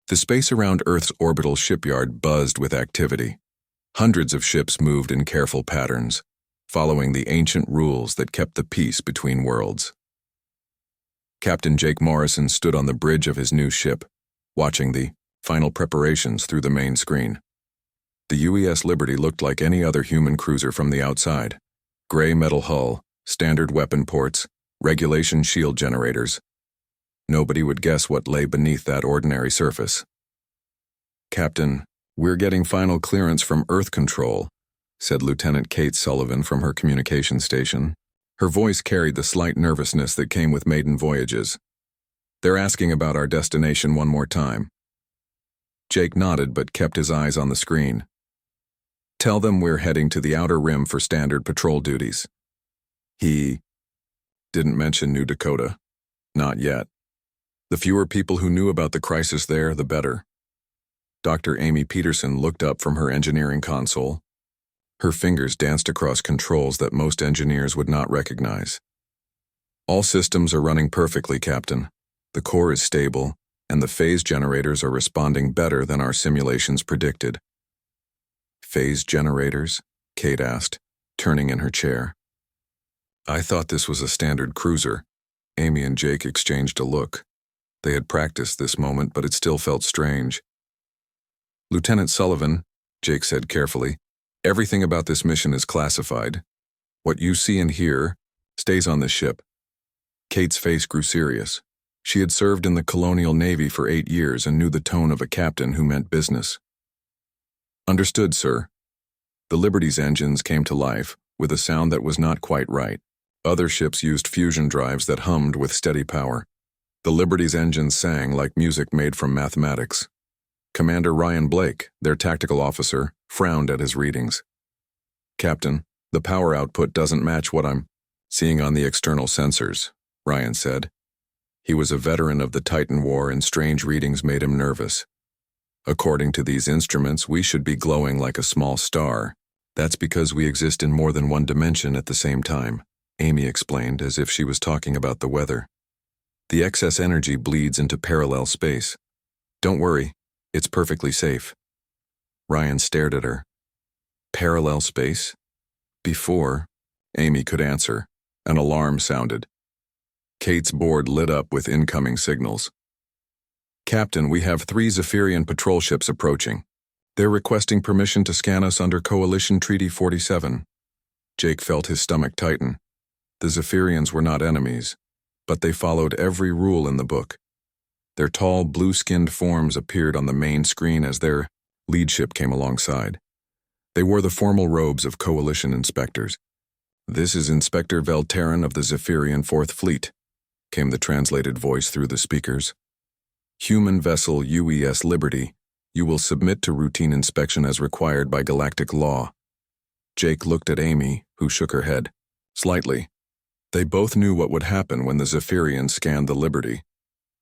The space around Earth's orbital shipyard buzzed with activity. Hundreds of ships moved in careful patterns, following the ancient rules that kept the peace between worlds. Captain Jake Morrison stood on the bridge of his new ship, watching the final preparations through the main screen. The UES Liberty looked like any other human cruiser from the outside. Gray metal hull, standard weapon ports, regulation shield generators. Nobody would guess what lay beneath that ordinary surface. "Captain, we're getting final clearance from Earth Control," said Lieutenant Kate Sullivan from her communication station. Her voice carried the slight nervousness that came with maiden voyages. "They're asking about our destination one more time." Jake nodded but kept his eyes on the screen. "Tell them we're heading to the outer rim for standard patrol duties." He didn't mention New Dakota. Not yet. The fewer people who knew about the crisis there, the better. Dr. Amy Peterson looked up from her engineering console. Her fingers danced across controls that most engineers would not recognize. "All systems are running perfectly, Captain. The core is stable, and the phase generators are responding better than our simulations predicted." "Phase generators?" Kate asked, turning in her chair. "I thought this was a standard cruiser." Amy and Jake exchanged a look. They had practiced this moment, but it still felt strange. "Lieutenant Sullivan," Jake said carefully, "everything about this mission is classified. What you see and hear stays on the ship." Kate's face grew serious. She had served in the Colonial Navy for 8 years and knew the tone of a captain who meant business. "Understood, sir." The Liberty's engines came to life, with a sound that was not quite right. Other ships used fusion drives that hummed with steady power. The Liberty's engines sang like music made from mathematics. Commander Ryan Blake, their tactical officer, frowned at his readings. "Captain, the power output doesn't match what I'm seeing on the external sensors," Ryan said. He was a veteran of the Titan War and strange readings made him nervous. "According to these instruments, we should be glowing like a small star. That's because we exist in more than one dimension at the same time," Amy explained as if she was talking about the weather. "The excess energy bleeds into parallel space. Don't worry, it's perfectly safe." Ryan stared at her. "Parallel space?" Before Amy could answer, an alarm sounded. Kate's board lit up with incoming signals. "Captain, we have 3 Zephyrian patrol ships approaching. They're requesting permission to scan us under Coalition Treaty 47. Jake felt his stomach tighten. The Zephyrians were not enemies, but they followed every rule in the book. Their tall, blue-skinned forms appeared on the main screen as their lead ship came alongside. They wore the formal robes of Coalition inspectors. "This is Inspector Velterran of the Zephyrian 4th Fleet," came the translated voice through the speakers. "Human vessel UES Liberty, you will submit to routine inspection as required by galactic law." Jake looked at Amy, who shook her head. Slightly. They both knew what would happen when the Zephyrians scanned the Liberty.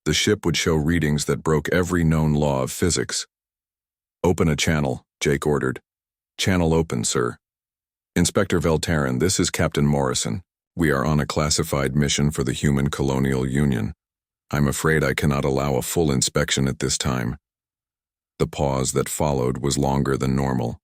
The ship would show readings that broke every known law of physics. "Open a channel," Jake ordered. "Channel open, sir." "Inspector Velterran, this is Captain Morrison. We are on a classified mission for the Human Colonial Union. I'm afraid I cannot allow a full inspection at this time." The pause that followed was longer than normal.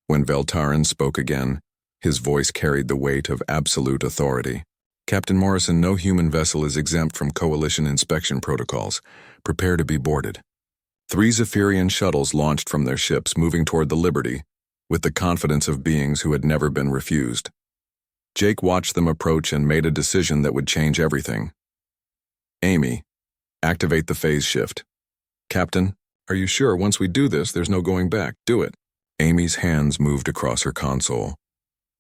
When Velterran spoke again, his voice carried the weight of absolute authority. "Captain Morrison, no human vessel is exempt from Coalition inspection protocols. Prepare to be boarded." 3 Zephyrian shuttles launched from their ships, moving toward the Liberty, with the confidence of beings who had never been refused. Jake watched them approach and made a decision that would change everything. "Amy, activate the phase shift." "Captain, are you sure once we do this, there's no going back? Do it." Amy's hands moved across her console.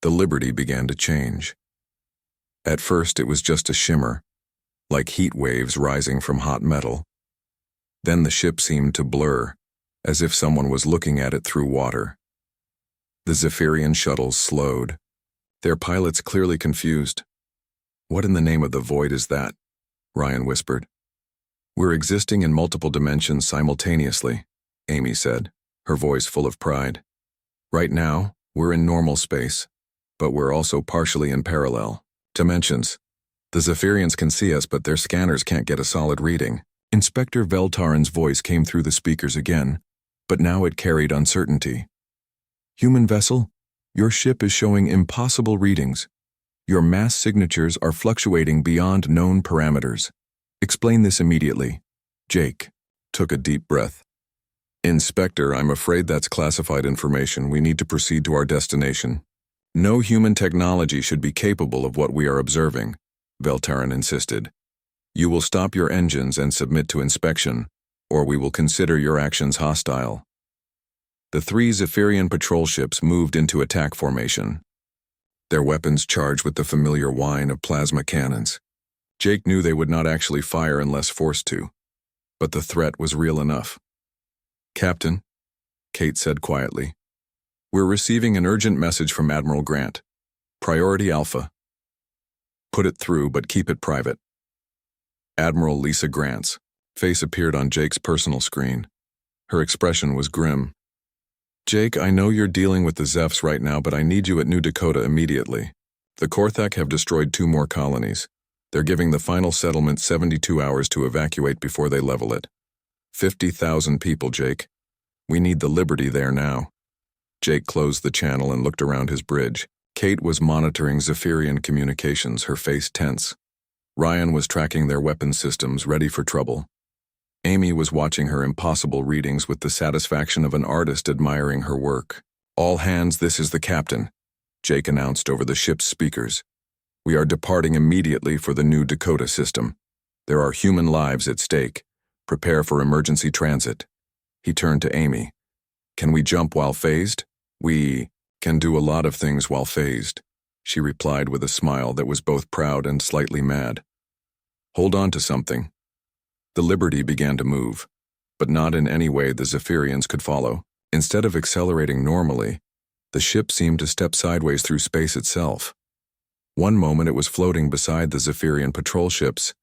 The Liberty began to change. At first, it was just a shimmer, like heat waves rising from hot metal. Then the ship seemed to blur, as if someone was looking at it through water. The Zephyrian shuttles slowed, their pilots clearly confused. "What in the name of the void is that?" Ryan whispered. "We're existing in multiple dimensions simultaneously," Amy said, her voice full of pride. "Right now, we're in normal space, but we're also partially in parallel dimensions. The Zephyrians can see us, but their scanners can't get a solid reading. Inspector Veltarin's voice came through the speakers again, but now it carried uncertainty. Human vessel, your ship is showing impossible readings. Your mass signatures are fluctuating beyond known parameters. Explain this immediately. Jake took a deep breath. Inspector, I'm afraid that's classified information. We need to proceed to our destination. No human technology should be capable of what we are observing, Veltarin insisted. You will stop your engines and submit to inspection, or we will consider your actions hostile. The 3 Zephyrian patrol ships moved into attack formation, their weapons charged with the familiar whine of plasma cannons. Jake knew they would not actually fire unless forced to, but the threat was real enough. Captain, Kate said quietly, we're receiving an urgent message from Admiral Grant. Priority Alpha. Put it through, but keep it private. Admiral Lisa Grant's face appeared on Jake's personal screen. Her expression was grim. Jake, I know you're dealing with the Zephs right now, but I need you at New Dakota immediately. The Korthak have destroyed 2 more colonies. They're giving the final settlement 72 hours to evacuate before they level it. 50,000 people, Jake. We need the Liberty there now. Jake closed the channel and looked around his bridge. Kate was monitoring Zephyrian communications, her face tense. Ryan was tracking their weapon systems, ready for trouble. Amy was watching her impossible readings with the satisfaction of an artist admiring her work. All hands, this is the captain, Jake announced over the ship's speakers. We are departing immediately for the New Dakota system. There are human lives at stake. Prepare for emergency transit. He turned to Amy. Can we jump while phased? We can do a lot of things while phased, she replied with a smile that was both proud and slightly mad. Hold on to something. The Liberty began to move, but not in any way the Zephyrians could follow. Instead of accelerating normally, the ship seemed to step sideways through space itself. One moment it was floating beside the Zephyrian patrol ships,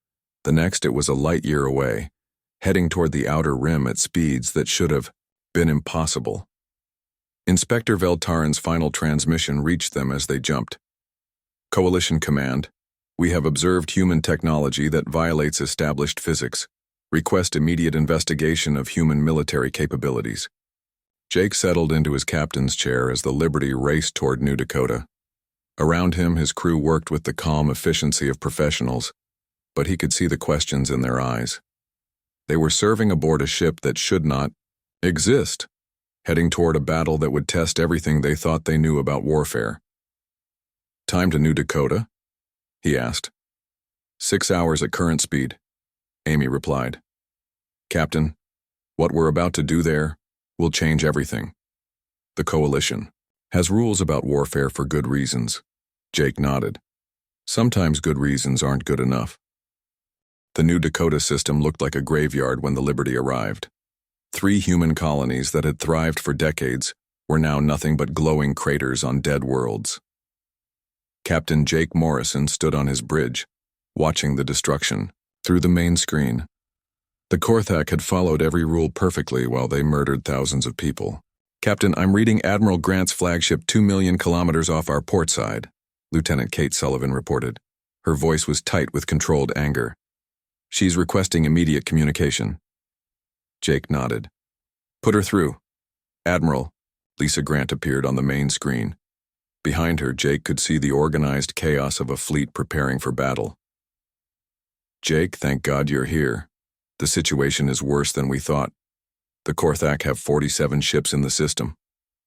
the next it was a light year away, heading toward the outer rim at speeds that should have been impossible. Inspector Veltarin's final transmission reached them as they jumped. Coalition Command, we have observed human technology that violates established physics. Request immediate investigation of human military capabilities. Jake settled into his captain's chair as the Liberty raced toward New Dakota. Around him, his crew worked with the calm efficiency of professionals, but he could see the questions in their eyes. They were serving aboard a ship that should not exist, heading toward a battle that would test everything they thought they knew about warfare. Time to New Dakota? He asked. 6 hours at current speed, Amy replied. Captain, what we're about to do there will change everything. The Coalition has rules about warfare for good reasons. Jake nodded. Sometimes good reasons aren't good enough. The New Dakota system looked like a graveyard when the Liberty arrived. 3 human colonies that had thrived for decades were now nothing but glowing craters on dead worlds. Captain Jake Morrison stood on his bridge, watching the destruction through the main screen. The Korthak had followed every rule perfectly while they murdered thousands of people. Captain, I'm reading Admiral Grant's flagship 2 million kilometers off our port side, Lieutenant Kate Sullivan reported. Her voice was tight with controlled anger. She's requesting immediate communication. Jake nodded. Put her through. Admiral, Lisa Grant appeared on the main screen. Behind her, Jake could see the organized chaos of a fleet preparing for battle. Jake, thank God you're here. The situation is worse than we thought. The Korthak have 47 ships in the system,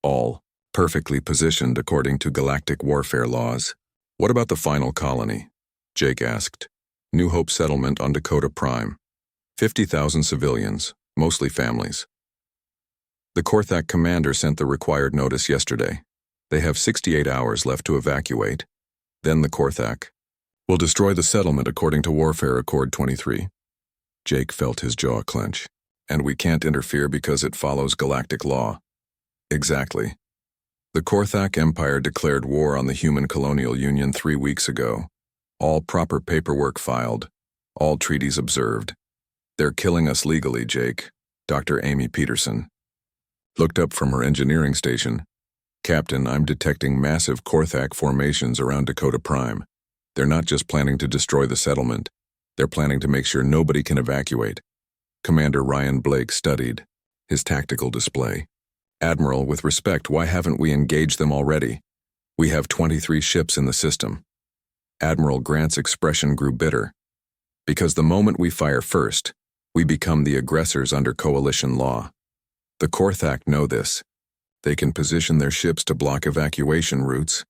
all perfectly positioned according to galactic warfare laws. What about the final colony? Jake asked. New Hope settlement on Dakota Prime. 50,000 civilians, mostly families. The Korthak commander sent the required notice yesterday. They have 68 hours left to evacuate. Then the Korthak will destroy the settlement according to Warfare Accord 23. Jake felt his jaw clench. And we can't interfere because it follows galactic law. Exactly. The Korthak Empire declared war on the Human Colonial Union 3 weeks ago. All proper paperwork filed. All treaties observed. They're killing us legally, Jake. Dr. Amy Peterson looked up from her engineering station. Captain, I'm detecting massive Korthak formations around Dakota Prime. They're not just planning to destroy the settlement. They're planning to make sure nobody can evacuate. Commander Ryan Blake studied his tactical display. Admiral, with respect, why haven't we engaged them already? We have 23 ships in the system. Admiral Grant's expression grew bitter. Because the moment we fire first, we become the aggressors under coalition law. The Korthak know this. They can position their ships to block evacuation routes,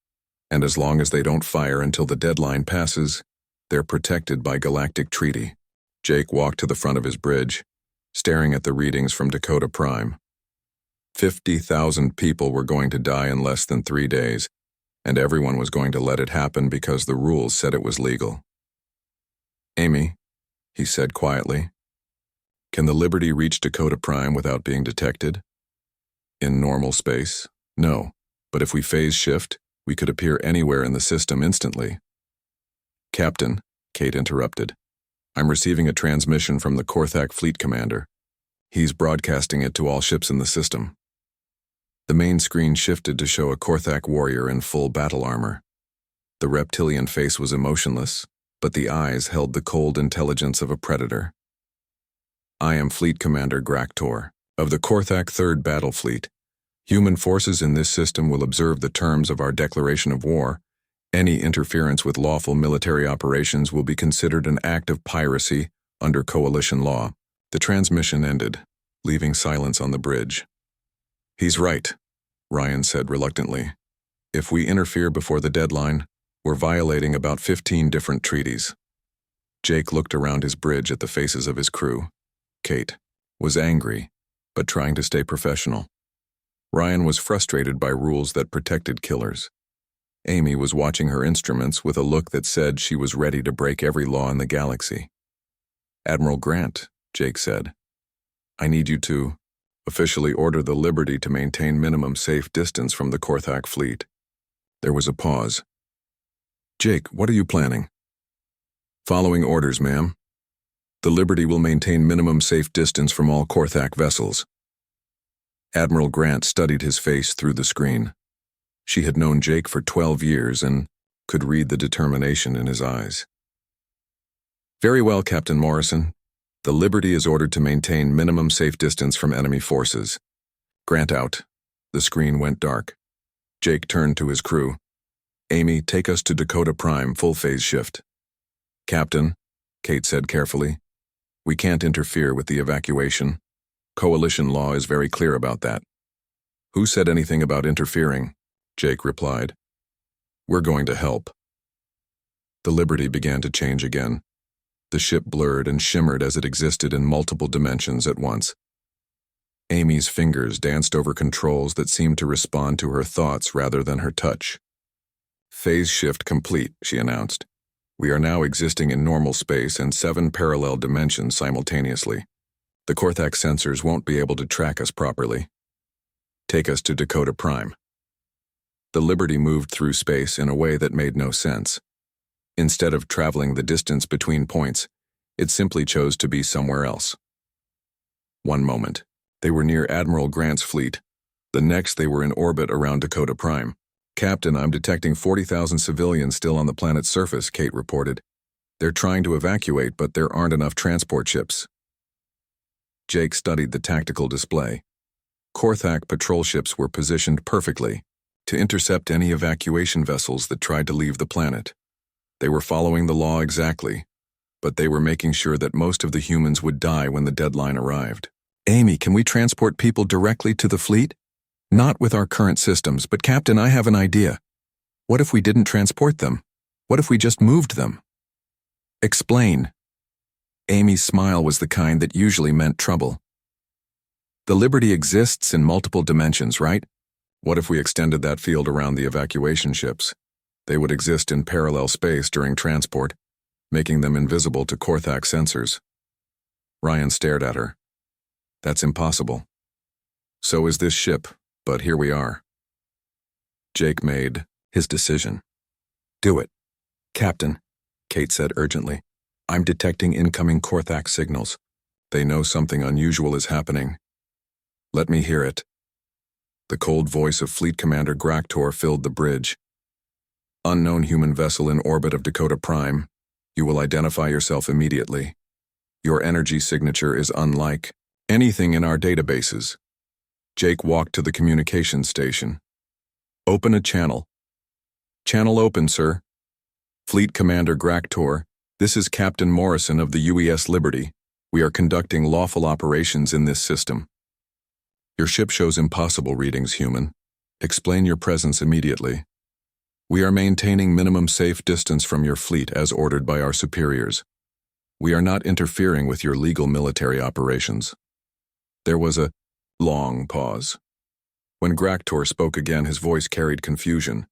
and as long as they don't fire until the deadline passes, they're protected by Galactic Treaty. Jake walked to the front of his bridge, staring at the readings from Dakota Prime. 50,000 people were going to die in less than 3 days, and everyone was going to let it happen because the rules said it was legal. Amy, he said quietly, can the Liberty reach Dakota Prime without being detected? In normal space? No, but if we phase shift, we could appear anywhere in the system instantly. Captain, Kate interrupted, I'm receiving a transmission from the Korthak Fleet Commander. He's broadcasting it to all ships in the system. The main screen shifted to show a Korthak warrior in full battle armor. The reptilian face was emotionless, but the eyes held the cold intelligence of a predator. I am Fleet Commander Graktor, of the Korthak 3rd Battle Fleet. Human forces in this system will observe the terms of our declaration of war. Any interference with lawful military operations will be considered an act of piracy under coalition law. The transmission ended, leaving silence on the bridge. He's right, Ryan said reluctantly. If we interfere before the deadline, we're violating about 15 different treaties. Jake looked around his bridge at the faces of his crew. Kate was angry, but trying to stay professional. Ryan was frustrated by rules that protected killers. Amy was watching her instruments with a look that said she was ready to break every law in the galaxy. Admiral Grant, Jake said, I need you to officially order the Liberty to maintain minimum safe distance from the Korthak fleet. There was a pause. Jake, what are you planning? Following orders, ma'am. The Liberty will maintain minimum safe distance from all Korthak vessels. Admiral Grant studied his face through the screen. She had known Jake for 12 years and could read the determination in his eyes. Very well, Captain Morrison. The Liberty is ordered to maintain minimum safe distance from enemy forces. Grant out. The screen went dark. Jake turned to his crew. Amy, take us to Dakota Prime, full phase shift. Captain, Kate said carefully, we can't interfere with the evacuation. Coalition law is very clear about that. Who said anything about interfering? Jake replied. We're going to help. The Liberty began to change again. The ship blurred and shimmered as it existed in multiple dimensions at once. Amy's fingers danced over controls that seemed to respond to her thoughts rather than her touch. Phase shift complete, she announced. We are now existing in normal space and 7 parallel dimensions simultaneously. The Korthak sensors won't be able to track us properly. Take us to Dakota Prime. The Liberty moved through space in a way that made no sense. Instead of traveling the distance between points, it simply chose to be somewhere else. One moment, they were near Admiral Grant's fleet. The next, they were in orbit around Dakota Prime. Captain, I'm detecting 40,000 civilians still on the planet's surface, Kate reported. They're trying to evacuate, but there aren't enough transport ships. Jake studied the tactical display. Korthak patrol ships were positioned perfectly to intercept any evacuation vessels that tried to leave the planet. They were following the law exactly, but they were making sure that most of the humans would die when the deadline arrived. Amy, can we transport people directly to the fleet? Not with our current systems, but Captain, I have an idea. What if we didn't transport them? What if we just moved them? Explain. Amy's smile was the kind that usually meant trouble. The Liberty exists in multiple dimensions, right? What if we extended that field around the evacuation ships? They would exist in parallel space during transport, making them invisible to Korthak sensors. Ryan stared at her. That's impossible. So is this ship, but here we are. Jake made his decision. Do it. Captain, Kate said urgently. I'm detecting incoming Korthak signals. They know something unusual is happening. Let me hear it. The cold voice of Fleet Commander Graktor filled the bridge. Unknown human vessel in orbit of Dakota Prime. You will identify yourself immediately. Your energy signature is unlike anything in our databases. Jake walked to the communication station. Open a channel. Channel open, sir. Fleet Commander Graktor, this is Captain Morrison of the UES Liberty. We are conducting lawful operations in this system. Your ship shows impossible readings, human. Explain your presence immediately. We are maintaining minimum safe distance from your fleet as ordered by our superiors. We are not interfering with your legal military operations. There was a long pause. When Graktor spoke again, his voice carried confusion.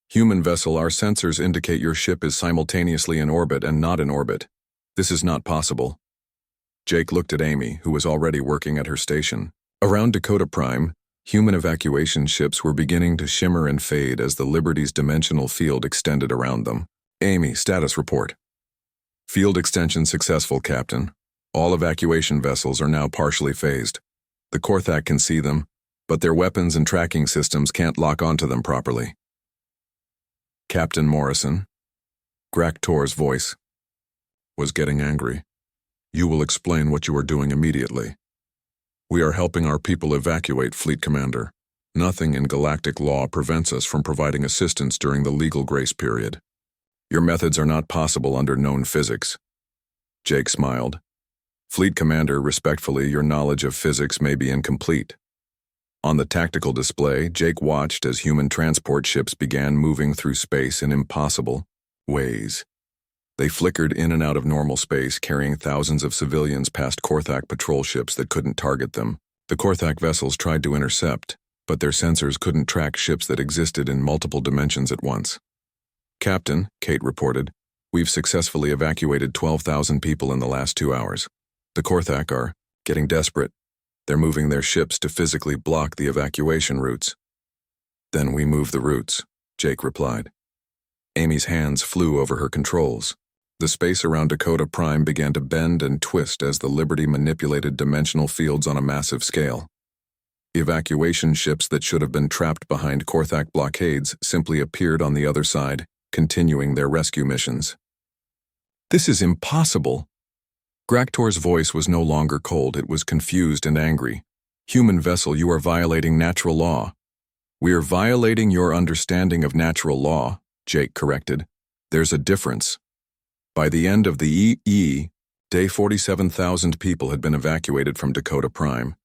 Human vessel, our sensors indicate your ship is simultaneously in orbit and not in orbit. This is not possible. Jake looked at Amy, who was already working at her station. Around Dakota Prime, human evacuation ships were beginning to shimmer and fade as the Liberty's dimensional field extended around them. Amy, status report. Field extension successful, Captain. All evacuation vessels are now partially phased. The Korthak can see them, but their weapons and tracking systems can't lock onto them properly. Captain Morrison, Graktor's voice, was getting angry. You will explain what you are doing immediately. We are helping our people evacuate, Fleet Commander. Nothing in galactic law prevents us from providing assistance during the legal grace period. Your methods are not possible under known physics. Jake smiled. Fleet Commander, respectfully, your knowledge of physics may be incomplete. On the tactical display, Jake watched as human transport ships began moving through space in impossible ways. They flickered in and out of normal space, carrying thousands of civilians past Korthak patrol ships that couldn't target them. The Korthak vessels tried to intercept, but their sensors couldn't track ships that existed in multiple dimensions at once. Captain, Kate reported, we've successfully evacuated 12,000 people in the last 2 hours. The Korthak are getting desperate. They're moving their ships to physically block the evacuation routes. Then we move the routes, Jake replied. Amy's hands flew over her controls. The space around Dakota Prime began to bend and twist as the Liberty manipulated dimensional fields on a massive scale. Evacuation ships that should have been trapped behind Korthak blockades simply appeared on the other side, continuing their rescue missions. This is impossible. Graktor's voice was no longer cold, it was confused and angry. Human vessel, you are violating natural law. We are violating your understanding of natural law, Jake corrected. There's a difference. By the end of the day 47,000 people had been evacuated from Dakota Prime.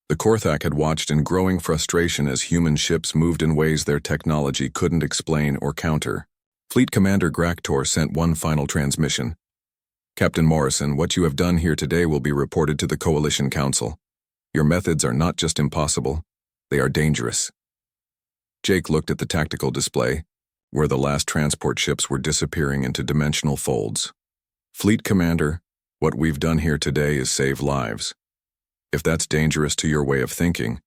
The Korthak had watched in growing frustration as human ships moved in ways their technology couldn't explain or counter. Fleet Commander Graktor sent one final transmission. Captain Morrison, what you have done here today will be reported to the Coalition Council. Your methods are not just impossible, they are dangerous. Jake looked at the tactical display, where the last transport ships were disappearing into dimensional folds. Fleet Commander, what we've done here today is save lives. If that's dangerous to your way of thinking,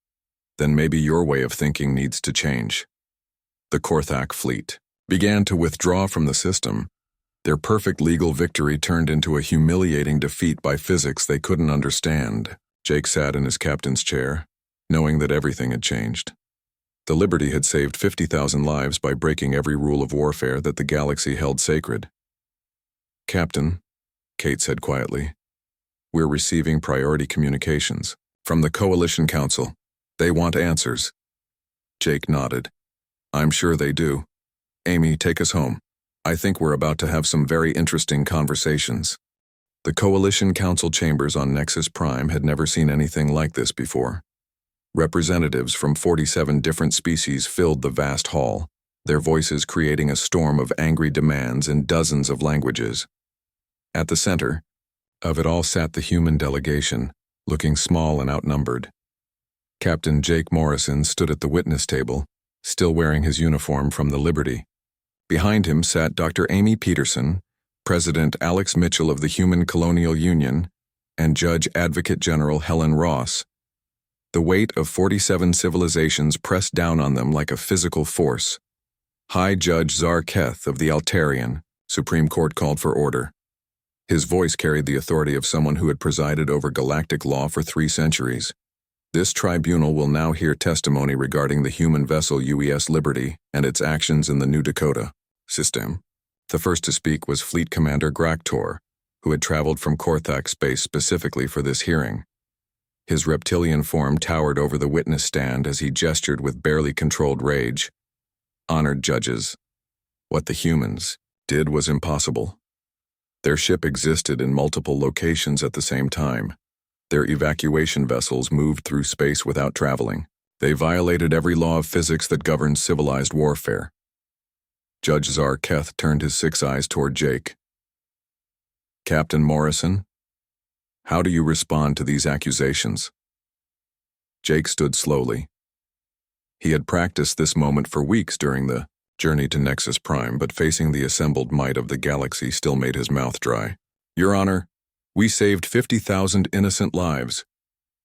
then maybe your way of thinking needs to change. The Korthak fleet began to withdraw from the system. Their perfect legal victory turned into a humiliating defeat by physics they couldn't understand. Jake sat in his captain's chair, knowing that everything had changed. The Liberty had saved 50,000 lives by breaking every rule of warfare that the galaxy held sacred. Captain, Kate said quietly, we're receiving priority communications from the Coalition Council. They want answers. Jake nodded. I'm sure they do. Amy, take us home. I think we're about to have some very interesting conversations. The Coalition Council chambers on Nexus Prime had never seen anything like this before. Representatives from 47 different species filled the vast hall, their voices creating a storm of angry demands in dozens of languages. At the center of it all sat the human delegation, looking small and outnumbered. Captain Jake Morrison stood at the witness table, still wearing his uniform from the Liberty. Behind him sat Dr. Amy Peterson, President Alex Mitchell of the Human Colonial Union, and Judge Advocate General Helen Ross. The weight of 47 civilizations pressed down on them like a physical force. High Judge Zarketh of the Altarian, Supreme Court called for order. His voice carried the authority of someone who had presided over galactic law for 3 centuries. This tribunal will now hear testimony regarding the human vessel UES Liberty and its actions in the New Dakota system. The first to speak was Fleet Commander Graktor, who had traveled from Korthak space specifically for this hearing. His reptilian form towered over the witness stand as he gestured with barely controlled rage. Honored judges, what the humans did was impossible. Their ship existed in multiple locations at the same time. Their evacuation vessels moved through space without traveling. They violated every law of physics that governs civilized warfare. Judge Zarketh turned his 6 eyes toward Jake. Captain Morrison, how do you respond to these accusations? Jake stood slowly. He had practiced this moment for weeks during the journey to Nexus Prime, but facing the assembled might of the galaxy still made his mouth dry. Your Honor, we saved 50,000 innocent lives.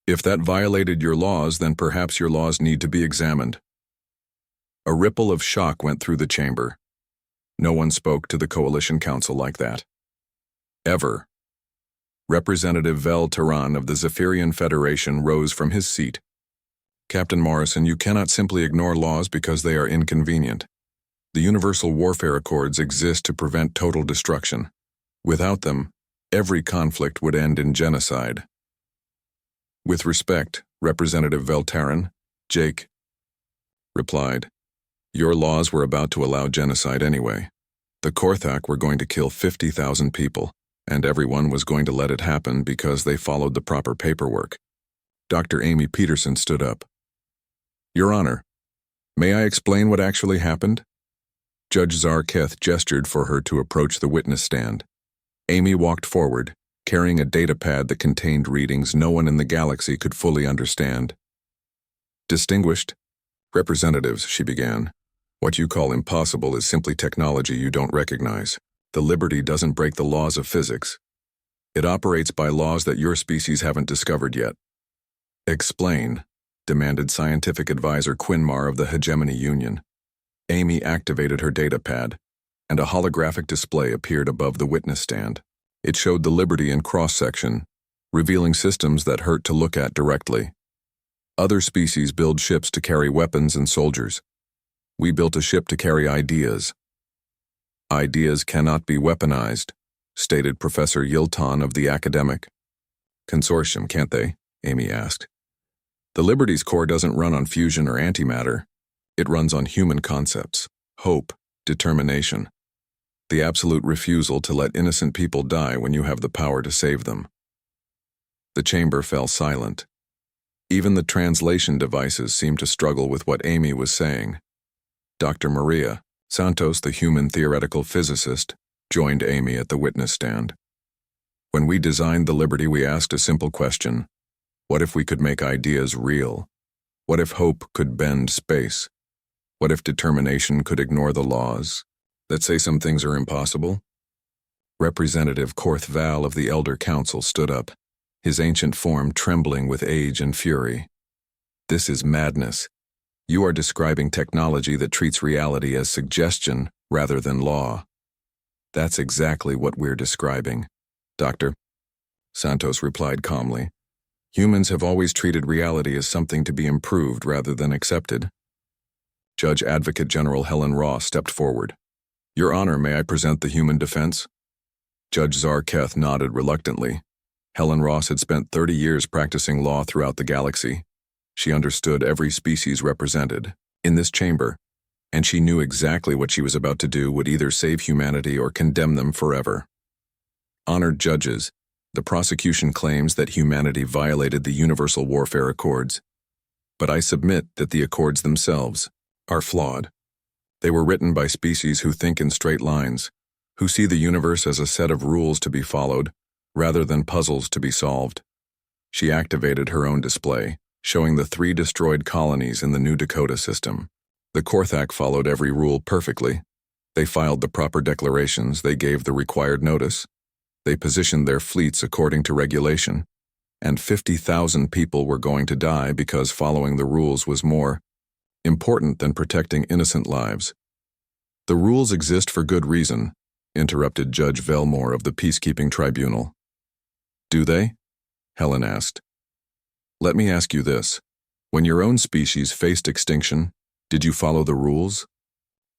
If that violated your laws, then perhaps your laws need to be examined. A ripple of shock went through the chamber. No one spoke to the Coalition Council like that. Ever. Representative Vel Tehran of the Zephyrian Federation rose from his seat. Captain Morrison, you cannot simply ignore laws because they are inconvenient. The Universal Warfare Accords exist to prevent total destruction. Without them, every conflict would end in genocide. With respect, Representative Vel Tehran, Jake replied, your laws were about to allow genocide anyway. The Korthak were going to kill 50,000 people, and everyone was going to let it happen because they followed the proper paperwork. Dr. Amy Peterson stood up. Your Honor, may I explain what actually happened? Judge Zarketh gestured for her to approach the witness stand. Amy walked forward, carrying a data pad that contained readings no one in the galaxy could fully understand. Distinguished representatives, she began. What you call impossible is simply technology you don't recognize. The Liberty doesn't break the laws of physics. It operates by laws that your species haven't discovered yet. Explain, demanded scientific advisor Quinmar of the Hegemony Union. Amy activated her data pad, and a holographic display appeared above the witness stand. It showed the Liberty in cross-section, revealing systems that hurt to look at directly. Other species build ships to carry weapons and soldiers. We built a ship to carry ideas. Ideas cannot be weaponized, stated Professor Yilton of the Academic Consortium, can't they? Amy asked. The Liberty's core doesn't run on fusion or antimatter. It runs on human concepts, hope, determination. The absolute refusal to let innocent people die when you have the power to save them. The chamber fell silent. Even the translation devices seemed to struggle with what Amy was saying. Dr. Maria Santos, the human theoretical physicist, joined Amy at the witness stand. When we designed the Liberty, we asked a simple question. What if we could make ideas real? What if hope could bend space? What if determination could ignore the laws that say some things are impossible? Representative Korth Val of the Elder Council stood up, his ancient form trembling with age and fury. This is madness. You are describing technology that treats reality as suggestion rather than law. That's exactly what we're describing, Doctor. Santos replied calmly. Humans have always treated reality as something to be improved rather than accepted. Judge Advocate General Helen Ross stepped forward. Your Honor, may I present the human defense? Judge Zarketh nodded reluctantly. Helen Ross had spent 30 years practicing law throughout the galaxy. She understood every species represented in this chamber, and she knew exactly what she was about to do would either save humanity or condemn them forever. Honored judges, the prosecution claims that humanity violated the Universal Warfare Accords, but I submit that the Accords themselves are flawed. They were written by species who think in straight lines, who see the universe as a set of rules to be followed, rather than puzzles to be solved. She activated her own display, showing the 3 destroyed colonies in the New Dakota system. The Korthak followed every rule perfectly. They filed the proper declarations, they gave the required notice. They positioned their fleets according to regulation, and 50,000 people were going to die because following the rules was more important than protecting innocent lives. The rules exist for good reason, interrupted Judge Velmore of the Peacekeeping Tribunal. Do they? Helen asked. Let me ask you this. When your own species faced extinction, did you follow the rules?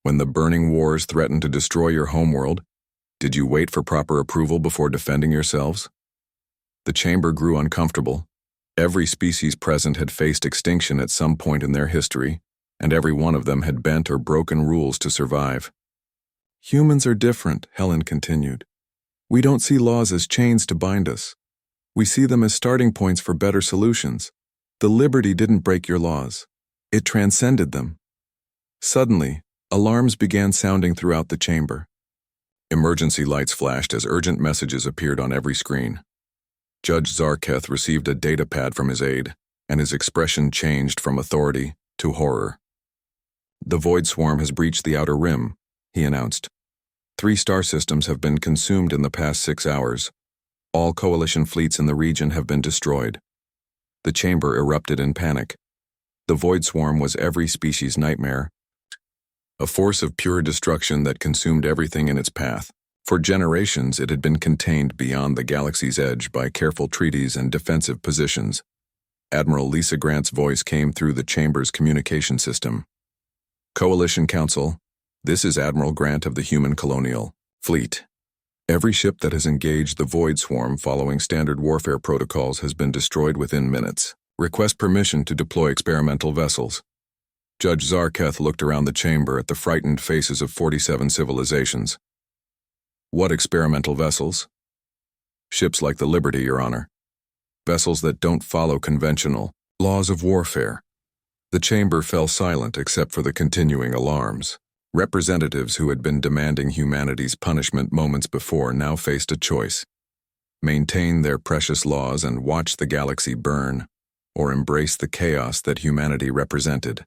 When the burning wars threatened to destroy your homeworld, Did you wait for proper approval before defending yourselves? The chamber grew uncomfortable. Every species present had faced extinction at some point in their history, and every one of them had bent or broken rules to survive. Humans are different, Helen continued. We don't see laws as chains to bind us. We see them as starting points for better solutions. The Liberty didn't break your laws. It transcended them. Suddenly, alarms began sounding throughout the chamber. Emergency lights flashed as urgent messages appeared on every screen. Judge Zarketh received a datapad from his aide, and his expression changed from authority to horror. The Void Swarm has breached the Outer Rim, he announced. 3 star systems have been consumed in the past 6 hours. All Coalition fleets in the region have been destroyed. The chamber erupted in panic. The Void Swarm was every species' nightmare, a force of pure destruction that consumed everything in its path. For generations, it had been contained beyond the galaxy's edge by careful treaties and defensive positions. Admiral Lisa Grant's voice came through the chamber's communication system. Coalition Council, this is Admiral Grant of the Human Colonial Fleet. Every ship that has engaged the Void Swarm following standard warfare protocols has been destroyed within minutes. Request permission to deploy experimental vessels. Judge Zarketh looked around the chamber at the frightened faces of 47 civilizations. What experimental vessels? Ships like the Liberty, Your Honor. Vessels that don't follow conventional laws of warfare. The chamber fell silent except for the continuing alarms. Representatives who had been demanding humanity's punishment moments before now faced a choice: maintain their precious laws and watch the galaxy burn, or embrace the chaos that humanity represented.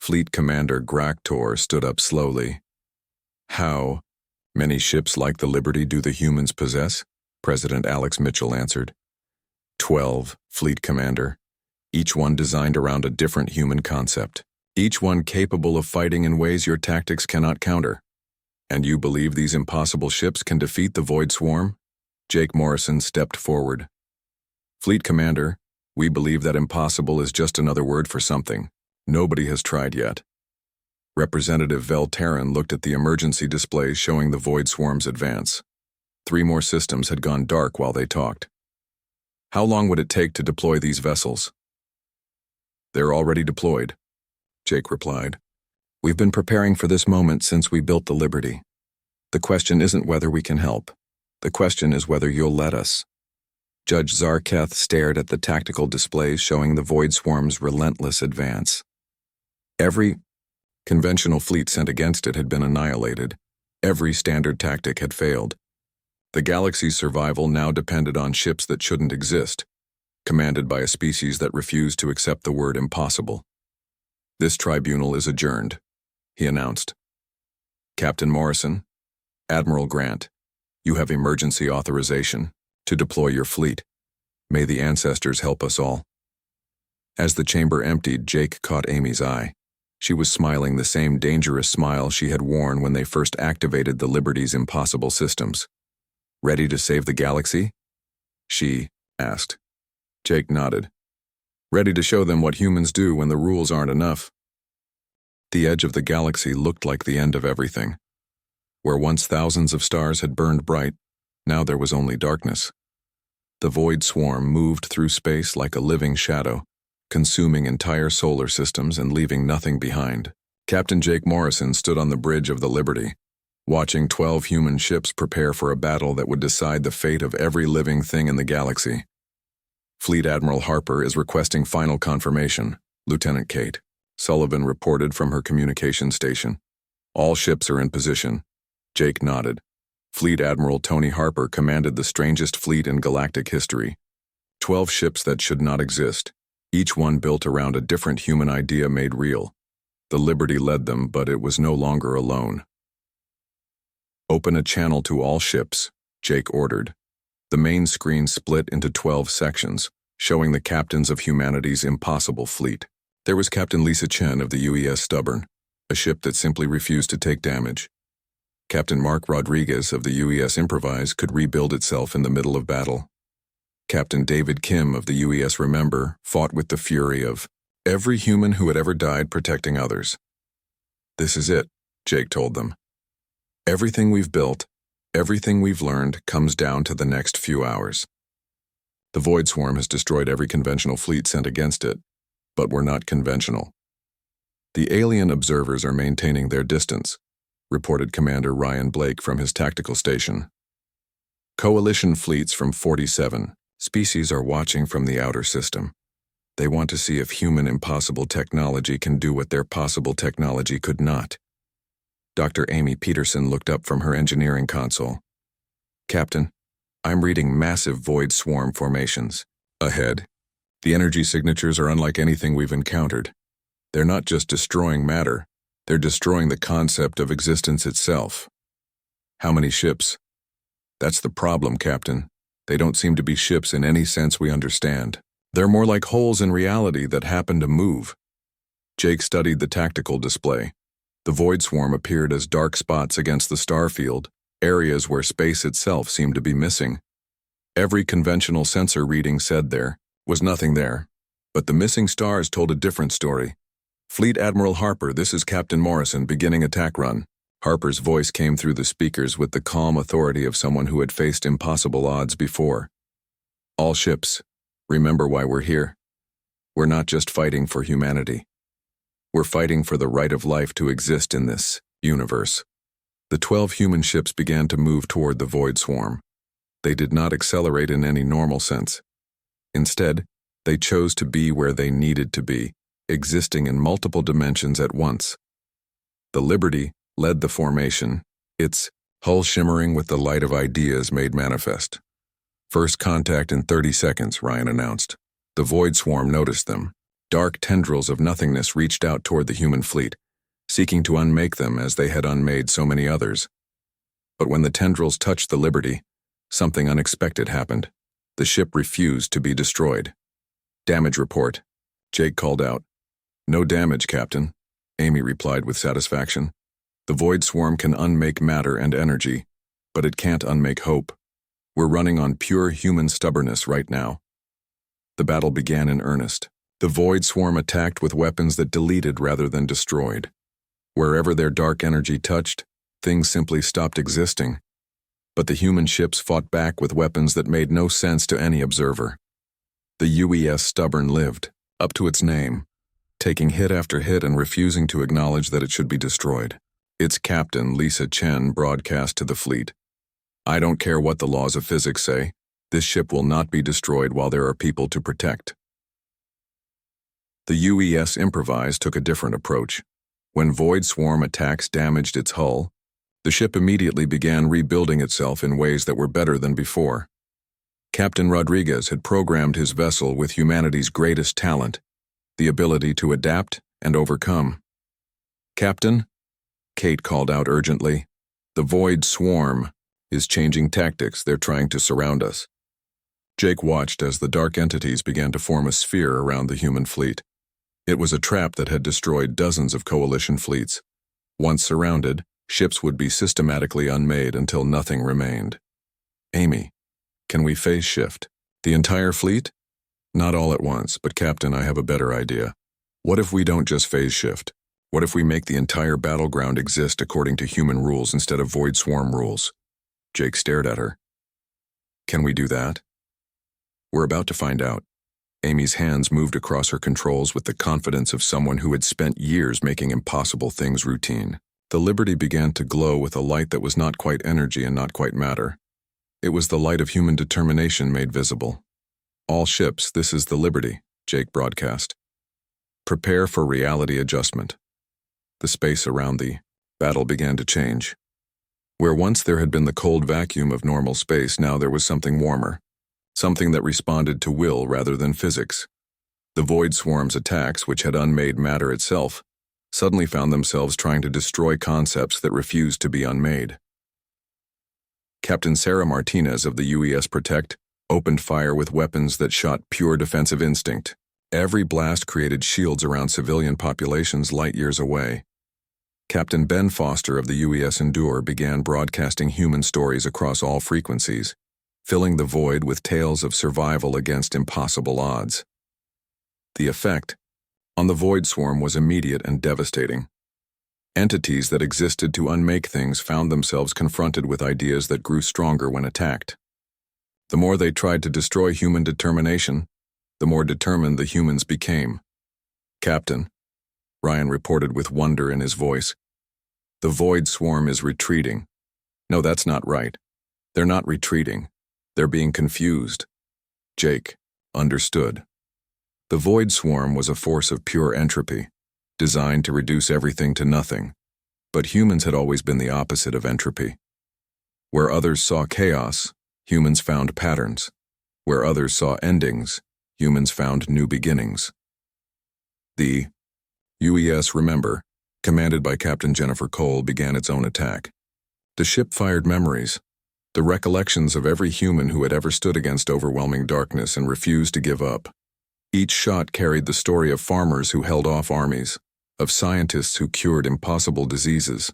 Fleet Commander Graktor stood up slowly. How many ships like the Liberty do the humans possess? President Alex Mitchell answered. 12, Fleet Commander. Each one designed around a different human concept. Each one capable of fighting in ways your tactics cannot counter. And you believe these impossible ships can defeat the Void Swarm? Jake Morrison stepped forward. Fleet Commander, we believe that impossible is just another word for something nobody has tried yet. Representative Vel Terran looked at the emergency displays showing the Void Swarm's advance. 3 more systems had gone dark while they talked. How long would it take to deploy these vessels? They're already deployed, Jake replied. We've been preparing for this moment since we built the Liberty. The question isn't whether we can help. The question is whether you'll let us. Judge Zarketh stared at the tactical displays showing the Void Swarm's relentless advance. Every conventional fleet sent against it had been annihilated. Every standard tactic had failed. The galaxy's survival now depended on ships that shouldn't exist, commanded by a species that refused to accept the word impossible. This tribunal is adjourned, he announced. Captain Morrison, Admiral Grant, you have emergency authorization to deploy your fleet. May the ancestors help us all. As the chamber emptied, Jake caught Amy's eye. She was smiling the same dangerous smile she had worn when they first activated the Liberty's impossible systems. Ready to save the galaxy? She asked. Jake nodded. Ready to show them what humans do when the rules aren't enough. The edge of the galaxy looked like the end of everything. Where once thousands of stars had burned bright, now there was only darkness. The Void Swarm moved through space like a living shadow, consuming entire solar systems and leaving nothing behind. Captain Jake Morrison stood on the bridge of the Liberty, watching 12 human ships prepare for a battle that would decide the fate of every living thing in the galaxy. Fleet Admiral Harper is requesting final confirmation, Lieutenant Kate Sullivan reported from her communication station. All ships are in position. Jake nodded. Fleet Admiral Tony Harper commanded the strangest fleet in galactic history. 12 ships that should not exist, each one built around a different human idea made real. The Liberty led them, but it was no longer alone. Open a channel to all ships, Jake ordered. The main screen split into 12 sections, showing the captains of humanity's impossible fleet. There was Captain Lisa Chen of the UES Stubborn, a ship that simply refused to take damage. Captain Mark Rodriguez of the UES Improvise could rebuild itself in the middle of battle. Captain David Kim of the UES Remember fought with the fury of every human who had ever died protecting others. This is it, Jake told them. Everything we've built, everything we've learned comes down to the next few hours. The Void Swarm has destroyed every conventional fleet sent against it, but we're not conventional. The alien observers are maintaining their distance, reported Commander Ryan Blake from his tactical station. Coalition fleets from 47 species are watching from the outer system. They want to see if human impossible technology can do what their possible technology could not. Dr. Amy Peterson looked up from her engineering console. Captain, I'm reading massive void swarm formations. Ahead. The energy signatures are unlike anything we've encountered. They're not just destroying matter, they're destroying the concept of existence itself. How many ships? That's the problem, Captain. They don't seem to be ships in any sense we understand. They're more like holes in reality that happen to move. Jake studied the tactical display. The void swarm appeared as dark spots against the star field, areas where space itself seemed to be missing. Every conventional sensor reading said there was nothing there, but the missing stars told a different story. Fleet Admiral Harper, this is Captain Morrison, beginning attack run. Harper's voice came through the speakers with the calm authority of someone who had faced impossible odds before. All ships, remember why we're here. We're not just fighting for humanity. We're fighting for the right of life to exist in this universe. The 12 human ships began to move toward the void swarm. They did not accelerate in any normal sense. Instead, they chose to be where they needed to be, existing in multiple dimensions at once. The Liberty led the formation, its hull shimmering with the light of ideas made manifest. First contact in 30 seconds, Ryan announced. The void swarm noticed them. Dark tendrils of nothingness reached out toward the human fleet, seeking to unmake them as they had unmade so many others. But when the tendrils touched the Liberty, something unexpected happened. The ship refused to be destroyed. Damage report, Jake called out. No damage, Captain, Amy replied with satisfaction. The void swarm can unmake matter and energy, but it can't unmake hope. We're running on pure human stubbornness right now. The battle began in earnest. The void swarm attacked with weapons that deleted rather than destroyed. Wherever their dark energy touched, things simply stopped existing. But the human ships fought back with weapons that made no sense to any observer. The UES Stubborn lived, up to its name, taking hit after hit and refusing to acknowledge that it should be destroyed. Its captain, Lisa Chen, broadcast to the fleet. I don't care what the laws of physics say, this ship will not be destroyed while there are people to protect. The UES Improvise took a different approach. When void swarm attacks damaged its hull, the ship immediately began rebuilding itself in ways that were better than before. Captain Rodriguez had programmed his vessel with humanity's greatest talent, the ability to adapt and overcome. Captain, Kate called out urgently, the void swarm is changing tactics. They're trying to surround us. Jake watched as the dark entities began to form a sphere around the human fleet. It was a trap that had destroyed dozens of coalition fleets. Once surrounded, ships would be systematically unmade until nothing remained. Amy, can we phase shift? The entire fleet? Not all at once, but Captain, I have a better idea. What if we don't just phase shift? What if we make the entire battleground exist according to human rules instead of void swarm rules? Jake stared at her. Can we do that? We're about to find out. Amy's hands moved across her controls with the confidence of someone who had spent years making impossible things routine. The Liberty began to glow with a light that was not quite energy and not quite matter. It was the light of human determination made visible. All ships, this is the Liberty, Jake broadcast. Prepare for reality adjustment. The space around the battle began to change. Where once there had been the cold vacuum of normal space, now there was something warmer. Something that responded to will rather than physics. The void swarm's attacks, which had unmade matter itself, suddenly found themselves trying to destroy concepts that refused to be unmade. Captain Sarah Martinez of the UES Protect opened fire with weapons that shot pure defensive instinct. Every blast created shields around civilian populations light years away. Captain Ben Foster of the UES Endure began broadcasting human stories across all frequencies, filling the void with tales of survival against impossible odds. The effect on the void swarm was immediate and devastating. Entities that existed to unmake things found themselves confronted with ideas that grew stronger when attacked. The more they tried to destroy human determination, the more determined the humans became. "Captain," Ryan reported with wonder in his voice, "the Void Swarm is retreating." "No, that's not right. They're not retreating. They're being confused." Jake understood. The Void Swarm was a force of pure entropy, designed to reduce everything to nothing. But humans had always been the opposite of entropy. Where others saw chaos, humans found patterns. Where others saw endings, humans found new beginnings. The UES Remember, commanded by Captain Jennifer Cole, began its own attack. The ship fired memories, the recollections of every human who had ever stood against overwhelming darkness and refused to give up. Each shot carried the story of farmers who held off armies, of scientists who cured impossible diseases,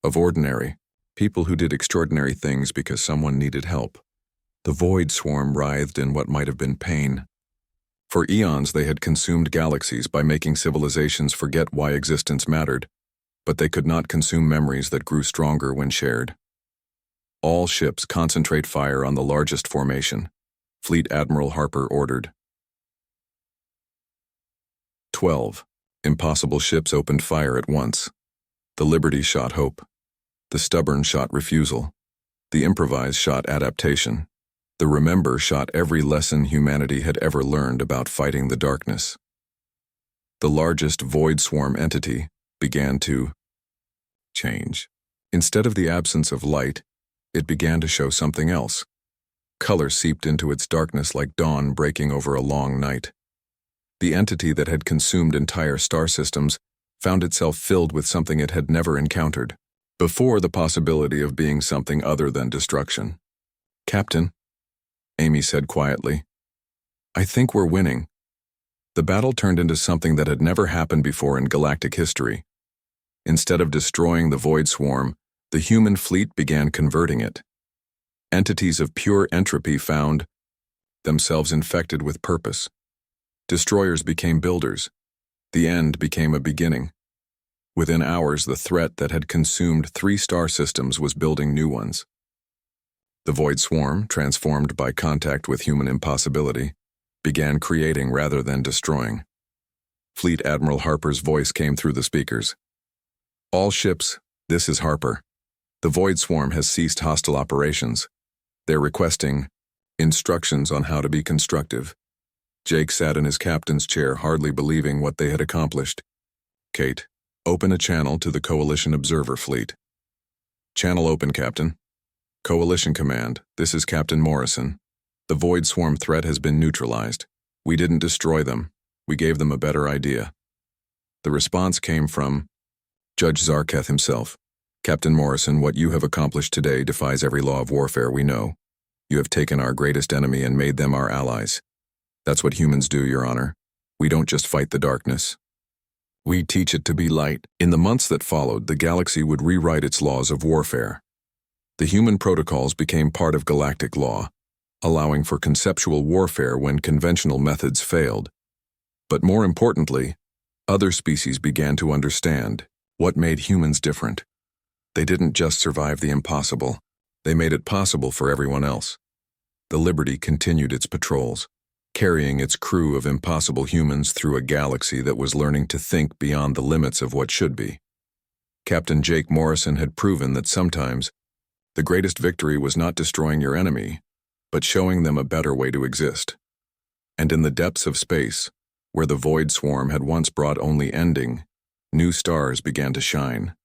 of ordinary people who did extraordinary things because someone needed help. The Void Swarm writhed in what might have been pain. For eons they had consumed galaxies by making civilizations forget why existence mattered, but they could not consume memories that grew stronger when shared. "All ships concentrate fire on the largest formation," Fleet Admiral Harper ordered. 12. Impossible ships opened fire at once. The Liberty shot hope. The Stubborn shot refusal. The Improvise shot adaptation. The Remember shot every lesson humanity had ever learned about fighting the darkness. The largest Void Swarm entity began to change. Instead of the absence of light, it began to show something else. Color seeped into its darkness like dawn breaking over a long night. The entity that had consumed entire star systems found itself filled with something it had never encountered before, the possibility of being something other than destruction. "Captain," Amy said quietly, "I think we're winning." The battle turned into something that had never happened before in galactic history. Instead of destroying the Void Swarm, the human fleet began converting it. Entities of pure entropy found themselves infected with purpose. Destroyers became builders. The end became a beginning. Within hours, the threat that had consumed 3 star systems was building new ones. The Void Swarm, transformed by contact with human impossibility, began creating rather than destroying. Fleet Admiral Harper's voice came through the speakers. "All ships, this is Harper. The Void Swarm has ceased hostile operations. They're requesting instructions on how to be constructive." Jake sat in his captain's chair, hardly believing what they had accomplished. "Kate, open a channel to the Coalition Observer Fleet." "Channel open, Captain." "Coalition Command, this is Captain Morrison. The Void Swarm threat has been neutralized. We didn't destroy them. We gave them a better idea." The response came from Judge Zarketh himself. "Captain Morrison, what you have accomplished today defies every law of warfare we know. You have taken our greatest enemy and made them our allies. That's what humans do, Your Honor. We don't just fight the darkness. We teach it to be light." In the months that followed, the galaxy would rewrite its laws of warfare. The human protocols became part of galactic law, allowing for conceptual warfare when conventional methods failed. But more importantly, other species began to understand what made humans different. They didn't just survive the impossible, they made it possible for everyone else. The Liberty continued its patrols, carrying its crew of impossible humans through a galaxy that was learning to think beyond the limits of what should be. Captain Jake Morrison had proven that sometimes the greatest victory was not destroying your enemy, but showing them a better way to exist. And in the depths of space, where the Void Swarm had once brought only ending, new stars began to shine.